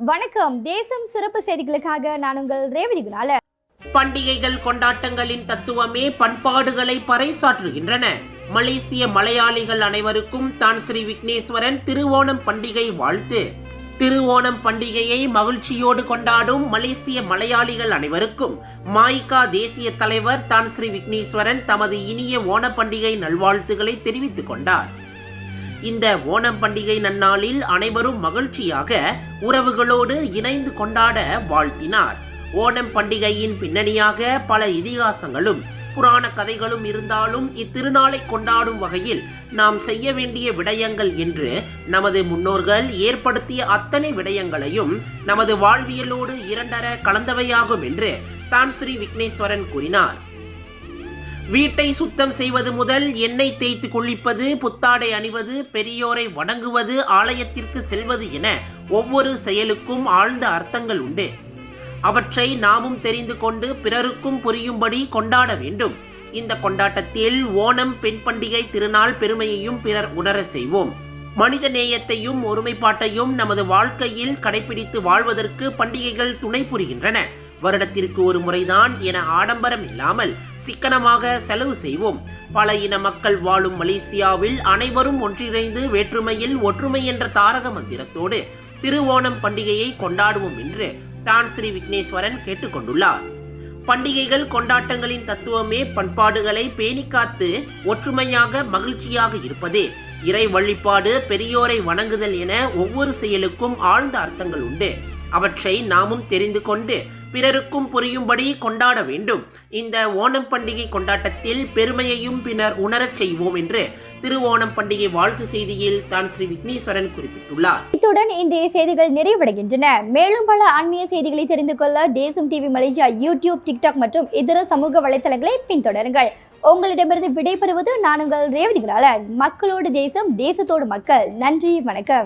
வணக்கம். தேசம் சிறப்பு செய்திகளுக்காக நான் உங்கள் ரேவதி குணால. பண்டிகைகள் கொண்டாட்டங்களின் தத்துவமே பண்பாடுகளை பறைசாற்றுகின்றன. மலேசிய மலையாளிகள் அனைவருக்கும் தான் ஸ்ரீ விக்னேஸ்வரன் திருவோணம் பண்டிகை வாழ்த்து. திருவோணம் பண்டிகையை மகிழ்ச்சியோடு கொண்டாடும் மலேசிய மலையாளிகள் அனைவருக்கும் மாய்கா தேசிய தலைவர் தான் ஸ்ரீ விக்னேஸ்வரன் தமது இனிய ஓண பண்டிகை நல்வாழ்த்துக்களை தெரிவித்துக் கொண்டார். இந்த ஓணம் பண்டிகை நன்னாளில் அனைவரும் மகிழ்ச்சியாக உறவுகளோடு இணைந்து கொண்டாட வாழ்த்தினார். ஓணம் பண்டிகையின் பின்னணியாக பல இதிகாசங்களும் புராண கதைகளும் இருந்தாலும் இத்திருநாளை கொண்டாடும் வகையில் நாம் செய்ய வேண்டிய விடயங்கள் என்று நமது முன்னோர்கள் ஏற்படுத்திய அத்தனை விடயங்களையும் நமது வாழ்வியலோடு இரண்டர கலந்தவையாகும் என்று தான் ஸ்ரீ விக்னேஸ்வரன் கூறினார். வீட்டை சுத்தம் செய்வது முதல் எண்ணெய் தேய்த்து குளிப்பது, புத்தாடை அணிவது, பெரியோரை வணங்குவது, ஆலயத்திற்கு செல்வது என ஒவ்வொரு செயலுக்கும் ஆழ்ந்த அர்த்தங்கள் உண்டு. அவற்றை நாமும் தெரிந்து கொண்டு பிறருக்கும் புரியும்படி கொண்டாட வேண்டும். இந்த கொண்டாட்டத்தில் ஓணம் பெண் பண்டிகை திருநாள் பெருமையையும் பிறர் உணர செய்வோம். மனித நேயத்தையும் ஒருமைப்பாட்டையும் நமது வாழ்க்கையில் கடைபிடித்து வாழ்வதற்கு பண்டிகைகள் துணை புரிகின்றன. வருடத்திற்கு ஒரு முறைதான் என ஆடம்பரம் இல்லாமல் சிக்கனமாக செலவு செய்வோம். பல இன மக்கள் வாழும் மலேசியாவில் அனைவரும் ஒன்றிணைந்து வேற்றுமையில் ஒற்றுமை என்ற தாரக மந்திரத்தோடு திருவோணம் பண்டிகையை கொண்டாடுவோம் என்று தான் ஸ்ரீ விக்னேஸ்வரன் கேட்டுக்கொண்டுள்ளார். பண்டிகைகள் கொண்டாட்டங்களின் தத்துவமே பண்பாடுகளை பேணிக்காத்து ஒற்றுமையாக மகிழ்ச்சியாக இருப்பதே. இறை வழிபாடு, பெரியோரை வணங்குதல் என ஒவ்வொரு செயலுக்கும் ஆழ்ந்த அர்த்தங்கள் உண்டு. அவற்றை நாமும் தெரிந்து கொண்டு பிறருக்கும் புரியும்படி கொண்டாட வேண்டும். இந்த ஓணம் பண்டிகை கொண்டாட்டத்தில் பெருமையையும் பின்னர் உணரச் செய்வோம் என்று திருவோணம் பண்டிகை வாழ்த்து செய்தியில் தான் ஸ்ரீ விக்னேஸ்வரன் குறிப்பிட்டுள்ளார். இத்துடன் இன்றைய செய்திகள் நிறைவடைகின்றன. மேலும் பல ஆன்மீக செய்திகளை தெரிந்து கொள்ள தேசம் டிவி மலேசியா யூடியூப், டிக்டாக் மற்றும் இதர சமூக வலைத்தளங்களை பின்தொடருங்கள். உங்களிடமிருந்து விடைபெறுவது நான் உங்கள் ரேவதி குணால. மக்களோடு தேசம், தேசத்தோடு மக்கள். நன்றி, வணக்கம்.